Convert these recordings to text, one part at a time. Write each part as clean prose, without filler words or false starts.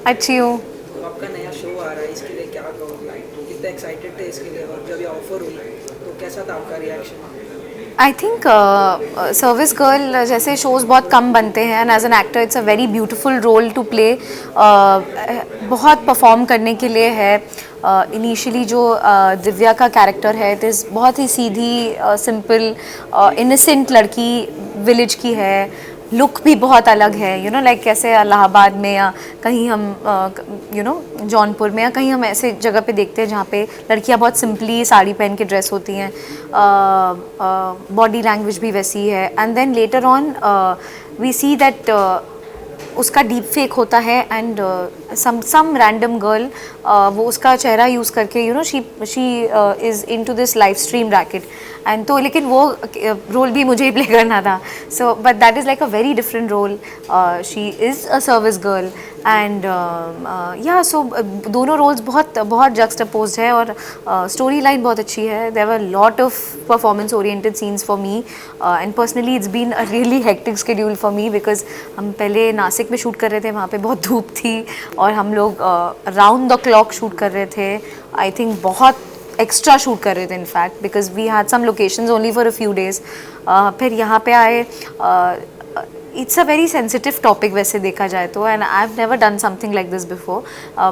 अच्छी हूँ। तो आपका नया शो आ रहा है, इसके लिए क्या कहोगे? कितना एक्साइटेड थे इसके लिए, और जब ये ऑफर हुई तो कैसा था आपका reaction? I think service girl जैसे शोज़ बहुत कम बनते हैं and as an actor it's a very beautiful role to play. बहुत परफॉर्म करने के लिए है। इनिशियली जो दिव्या का कैरेक्टर है, इट इज़ बहुत ही सीधी सिंपल इनोसेंट लड़की, विलेज की है। लुक भी बहुत अलग है, यू नो लाइक कैसे इलाहाबाद में या कहीं हम जौनपुर में या कहीं हम ऐसे जगह पे देखते हैं जहाँ पे लड़कियाँ बहुत सिंपली साड़ी पहन के ड्रेस होती हैं। बॉडी लैंग्वेज भी वैसी है and then later on we see that उसका डीप फेक होता है एंड सम रैंडम गर्ल वो उसका चेहरा यूज़ करके she is into this live stream racket and तो लेकिन वो रोल भी मुझे ही प्ले करना था। So but that is like a very different role. She is a service girl and या सो दोनों रोल्स बहुत बहुत जक्सटापोज्ड है और स्टोरी लाइन बहुत अच्छी है। There were lot of performance oriented scenes for me and personally it's been a really hectic schedule for me because हम पहले नासिक में शूट कर रहे थे, वहाँ पे बहुत धूप थी और हम लोग राउंड द क्लॉक शूट कर रहे थे। आई थिंक बहुत एक्स्ट्रा शूट कर रहे थे in fact because we had some locations only for a few days. फिर यहाँ पे आए। It's a very sensitive topic वैसे देखा जाए तो and I have never done something like this before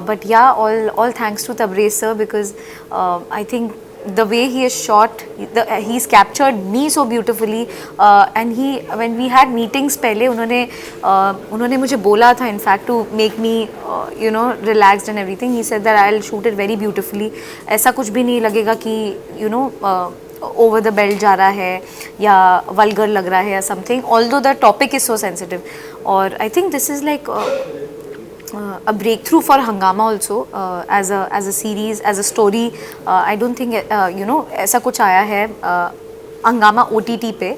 but yeah all thanks to Tabrez sir because I think the way he has shot, he's captured me so beautifully and he when we had meetings पहले उन्होंने मुझे बोला था in fact to make me relaxed and everything. He said that I'll shoot it very beautifully. ऐसा कुछ भी नहीं लगेगा कि ओवर द बेल्ट जा रहा है या वल्गर लग रहा है या something, although the topic is so sensitive. और I think this is like a breakthrough for Hungama also as a series, as a story. I don't think ऐसा कुछ आया है Hungama OTT पे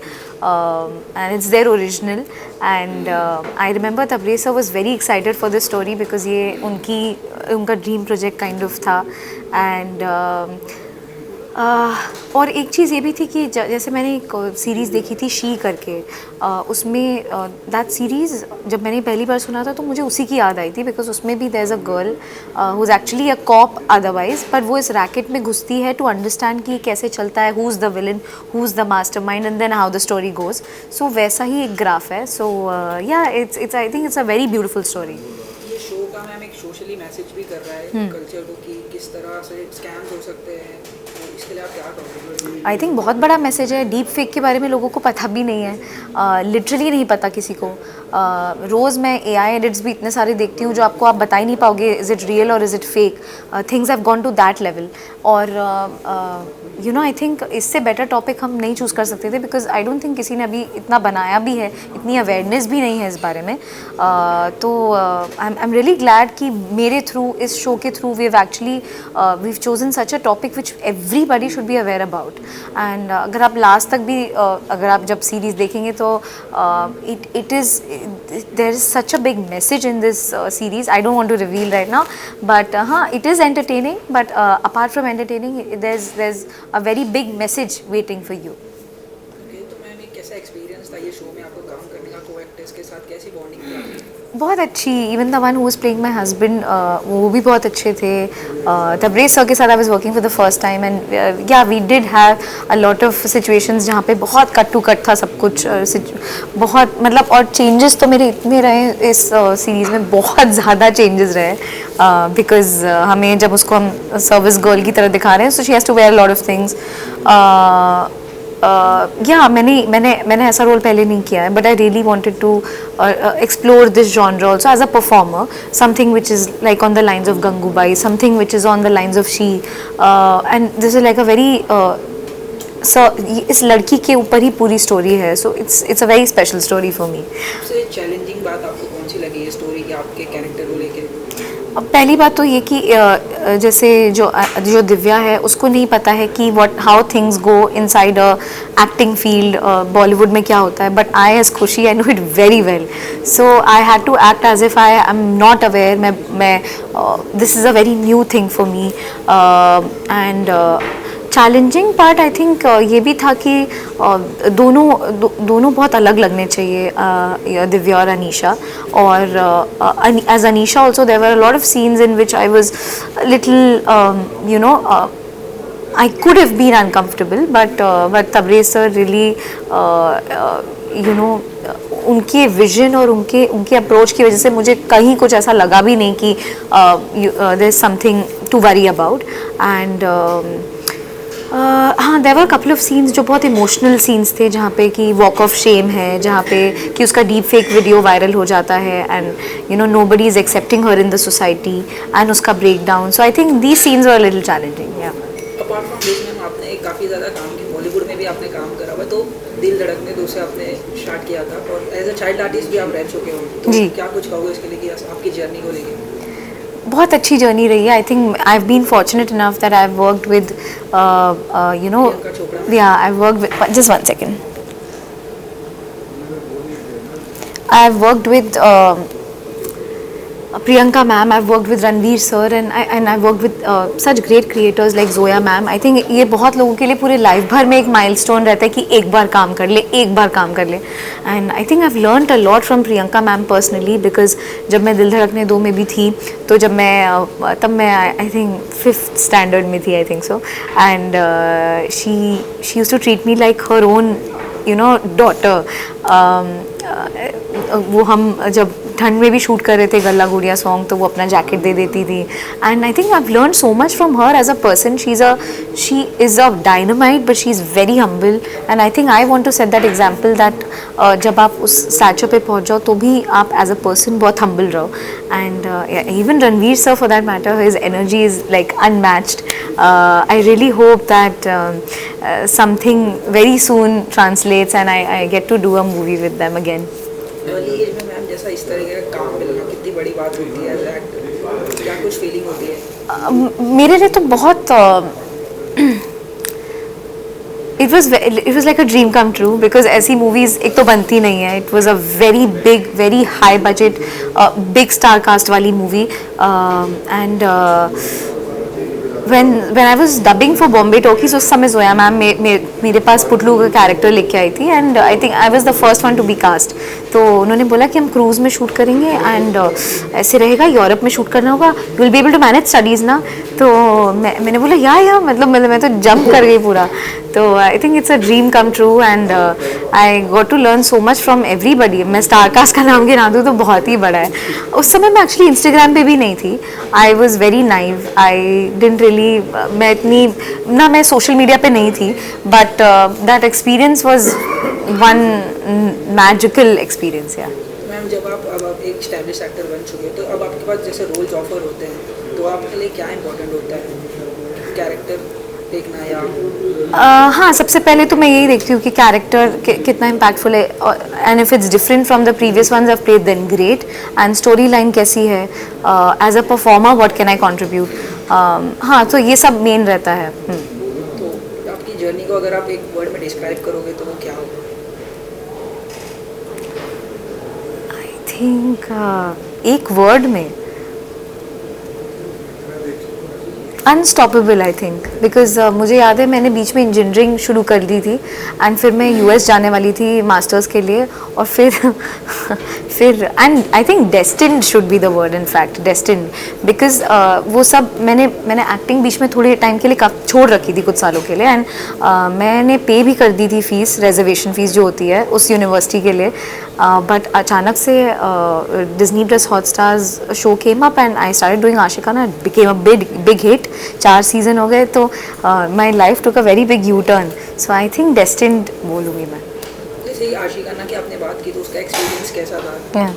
and it's their original and I remember Tabrez sir was very excited for this story because ये उनका dream project kind of था and और एक चीज़ ये भी थी कि जैसे मैंने एक सीरीज़ देखी थी शी करके, उसमें दैट सीरीज़ जब मैंने पहली बार सुना था तो मुझे उसी की याद आई थी बिकॉज उसमें भी there is a girl who is actually a cop otherwise, पर वो इस रैकेट में घुसती है टू अंडरस्टैंड कि कैसे चलता है, who is the villain, who is the mastermind and then how the story goes. So वैसा ही एक ग्राफ है। So yeah it's I think it's a very beautiful story. ये शो का मैम एक सोशली मैसेज भी कर रहा है कल्चर को कि किस तरह से स्कैम्स हो सकते हैं, तो इसके लिए आप क्या कहोगे? आई थिंक बहुत बड़ा मैसेज है। डीप फेक के बारे में लोगों को पता भी नहीं है, लिटरली नहीं पता किसी को। रोज़ मैं AI एडिट्स भी इतने सारे देखती हूँ जो आपको आप बता ही नहीं पाओगे इज़ इट रियल और is it fake. Things have gone to that level और आई थिंक इससे बेटर टॉपिक हम नहीं चूज़ कर सकते थे बिकॉज आई डोंट थिंक किसी ने अभी इतना बनाया भी है, इतनी अवेयरनेस भी नहीं है इस बारे में। तो आई एम रियली ग्लैड कि मेरे थ्रू, इस शो के through we have actually we have chosen such a topic which everybody should be aware about. And अगर आप लास्ट तक भी अगर आप जब सीरीज़ देखेंगे तो it is there is such a big message in this series. I don't want to reveal right now but हाँ, it is entertaining but apart from entertaining there is a very big message waiting for you. Okay, तो ma'am एक कैसा experience था ये show में आपको काम करने का, को एक्टर्स के साथ कैसी बॉन्डिंग थी आपकी? बहुत अच्छी। Even the one who was playing my husband वो भी बहुत अच्छे थे। तबरेज सर के साथ I was working for the first time and yeah we did have a lot of situations जहाँ पे बहुत कट टू कट था सब कुछ। बहुत मतलब और चेंजेस तो मेरे इतने रहे इस सीरीज़ में, बहुत ज़्यादा चेंजेस रहे बिकॉज हमें जब उसको हम सर्विस गर्ल की तरह दिखा रहे हैं so she has to wear lot of things. या मैंने ऐसा रोल पहले नहीं किया है but I really wanted to explore this genre also as a performer, something which is like on the lines of Gangubai, something which is on the lines of She, and this is like a very इस लड़की के ऊपर ही पूरी story है। So it's a very special story for me. सबसे challenging बात आपको कौन सी लगी है स्टोरी की, आपके कैरेक्टर को लेके? अब पहली बात तो ये कि जैसे जो दिव्या है उसको नहीं पता है कि how things go inside a acting field, Bollywood में क्या होता है, but I as Khushi I know it very well. So I had to act as if I am not aware. मैं this is a very new thing for me and challenging part I think ये भी था कि दोनों बहुत अलग लगने चाहिए, दिव्या और अनीशा. और as Anisha also there were a lot of scenes in which I was little I could have been uncomfortable, but Tabrez sir really, उनके विजन और उनके अप्रोच की वजह से मुझे कहीं कुछ ऐसा लगा भी नहीं कि there is something to worry about. And हाँ, there were couple of scenes जो बहुत इमोशनल सीन्स थे, जहाँ पे कि वॉक ऑफ शेम है, जहाँ पे कि उसका डीप फेक वीडियो वायरल हो जाता है and nobody is accepting her in the society and उसका break down. So I think these scenes were little challenging. Yeah apart from this ma'am, आपने काफ़ी ज़्यादा काम किया, बॉलीवुड में भी आपने काम करा हुआ, तो दिल धड़कने दो से आपने स्टार्ट किया था और एज अ चाइल्ड आर्टिस्ट भी आप रह चुके हो, तो जी. क्या कुछ कहोगे इसके लिए कि आपकी जर्नी को लेके? बहुत अच्छी जर्नी रही है. I think I have been fortunate enough that I have worked with Priyanka Chopra. Yeah I worked with, just one second, I have worked with Priyanka ma'am, I've worked with Ranveer sir, and I've worked with such great creators like Zoya ma'am. I think ये बहुत लोगों के लिए पूरे life भर में एक milestone रहता है कि एक बार काम कर ले. And I think I've learned a lot from Priyanka ma'am personally, because जब मैं दिल धड़कने दो में भी थी, तो जब मैं तब मैं I think 5th standard में थी, I think so, and she used to treat me like her own daughter. वो हम जब ठंड में भी शूट कर रहे थे गल्ला गुड़िया सॉन्ग, तो वो अपना जैकेट दे देती थी. And I think I have learn so much from her as a person. She is a dynamite, but she is very humble. And I think I want to set that example that जब आप उस stature पे पहुंच जाओ तो भी आप as a person बहुत हम्बल रहो. And even Ranveer sir for that matter, his energy is like unmatched. I really hope that something very soon translates and I get to do a movie with them again. Early age में ma'am जैसा इस तरह का काम मिलना कितनी बड़ी बात होती है, एज एक्टर क्या कुछ फीलिंग होती है? मेरे लिए तो बहुत it was like a dream come true, because ऐसी मूवीज़ एक तो बनती नहीं है. It was a very big, very high budget, big star cast वाली movie. And when I was dubbing for Bombay Talkies, उस समय जोया मैम मेरे पास पुटलू का कैरेक्टर लेके आई थी, and I think I was the first one to be cast. तो उन्होंने बोला कि हम क्रूज़ में शूट करेंगे एंड ऐसे रहेगा, यूरोप में शूट करना होगा, you will be able to manage studies ना. तो मैंने बोला या मतलब मैं तो जंप कर गई पूरा. तो I think it's a dream come true, and I got to learn so much from everybody. मैं स्टार कास्ट का नाम गिना दूँ तो बहुत ही बड़ा है. उस समय मैं एक्चुअली इंस्टाग्राम पे भी नहीं थी. I was very naive. I didn't really, मैं इतनी ना, मैं सोशल मीडिया पे नहीं थी, but that experience was one magical experience. या मैम, जब अब एक स्टैब्लिश एक्टर बन चुके हैं, तो अब आपके पास जैसे रोल्स ऑफर होते हैं, तो आपके लिए क्या इंपॉर्टेंट होता है? कैरेक्टर देखना या हाँ, सबसे पहले तो मैं यही देखती हूँ कि कैरेक्टर कितना इम्पैक्टफुल है, and if it's different from the previous ones I played then great. And story line कैसी है, as a performer what can I contribute. हाँ, तो ये सब मेन रहता है. तो आपकी जर्नी को अगर आप एक वर्ड में डिस्क्राइब करोगे तो वो क्या होगा? आई थिंक एक वर्ड में अनस्टॉपेबल. आई थिंक बिकॉज मुझे याद है मैंने बीच में इंजीनियरिंग शुरू कर दी थी, एंड फिर मैं यूएस जाने वाली थी मास्टर्स के लिए, और फिर and I think destined should be the word, in fact destined, because वो सब मैंने एक्टिंग बीच में थोड़े टाइम के लिए छोड़ रखी थी, कुछ सालों के लिए. एंड मैंने पे भी कर दी थी फीस, रिजर्वेशन फीस जो होती है उस यूनिवर्सिटी के लिए. बट अचानक से Disney plus Hotstar's show came up and I started doing Aashiqana. It became a big hit. 4 season हो गए, तो my life took a very big U turn. So I think destined बोलूँगी मैं. जैसे ही आशिकाना की आपने बात की, तो उसका एक्सपीरियंस कैसा था?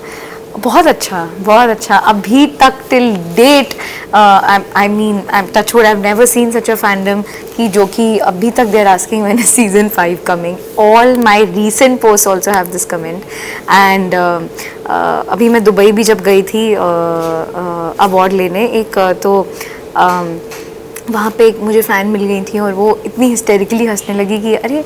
बहुत अच्छा. अभी तक till date, I mean touch wood, I have never seen such a fandom कि जो कि अभी तक they are asking when is season 5 coming. All my recent post also have this comment. And अभी मैं दुबई भी जब गई थी अवार्ड लेने एक, तो वहाँ पे एक मुझे फ़ैन मिल गई थी, और वो इतनी हिस्टेरिकली हंसने लगी कि अरे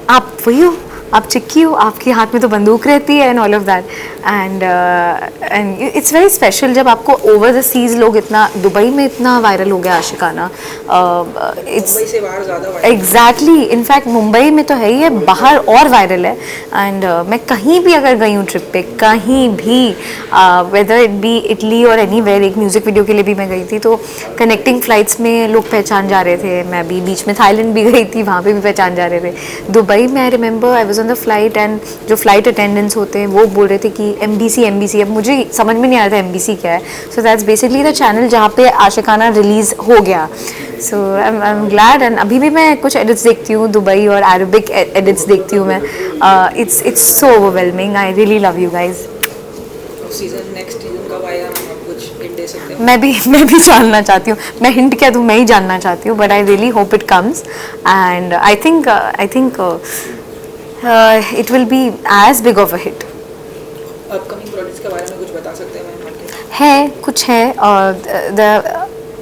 आप वही हो, आप चिक्की हो, आपके हाथ में तो बंदूक रहती है and all of that and it's very special जब आपको ओवर द सीज लोग इतना, दुबई में इतना वायरल हो गया आशिकाना, इट्स मुंबई से बाहर ज़्यादा वायरल एग्जैक्टली, इनफैक्ट मुंबई में तो है ही है, बाहर और वायरल है एंड मैं कहीं भी अगर गई हूँ ट्रिप पे, कहीं भी वेदर इट बी इटली और एनी वेयर, एक म्यूज़िक वीडियो के लिए भी मैं गई थी तो कनेक्टिंग फ्लाइट्स में लोग पहचान जा रहे थे, मैं भी बीच में थाईलैंड भी गई थी, वहाँ पे भी पहचान जा रहे थे। दुबई में I remember I was on the flight and जो फ्लाइट अटेंडेंट्स होते हैं वो बोल रहे थे कि MBC, अब मुझे समझ में नहीं आ रहा था MBC क्या है, so that's basically the channel जहाँ पे आशिकाना रिलीज़ हो गया। सो आई एम ग्लैड एंड अभी भी मैं कुछ एडिट्स देखती हूँ दुबई और अरबिक एडिट्स देखती हूँ मैं, it's so overwhelming, I really love you guys. Season next season कब आएगा, आप कुछ हिंट दे सकते हो? मैं भी जानना चाहती हूँ, मैं हिंट क्या दूँ, मैं ही जानना चाहती हूँ, but I really hope it comes and I think it will be as big of a hit. Upcoming projects के बारे में कुछ बता सकते हैं मैम आपके? है कुछ है,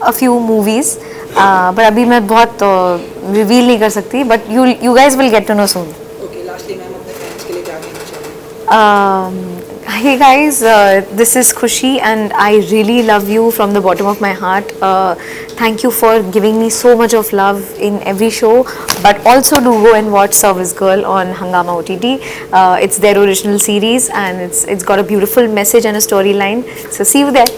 अ फ्यू मूवीज़, पर अभी मैं बहुत रिवील नहीं कर सकती, but you guys will get to know soon. Okay, lastly ma'am अपने फैंस के लिए क्या कहना चाहोगे? Hey guys, this is Khushi and I really love you from the bottom of my heart. Thank you for giving me so much of love in every show, but also do go and watch Service Girl on Hungama OTT. It's their original series and it's got a beautiful message and a storyline. So see you there.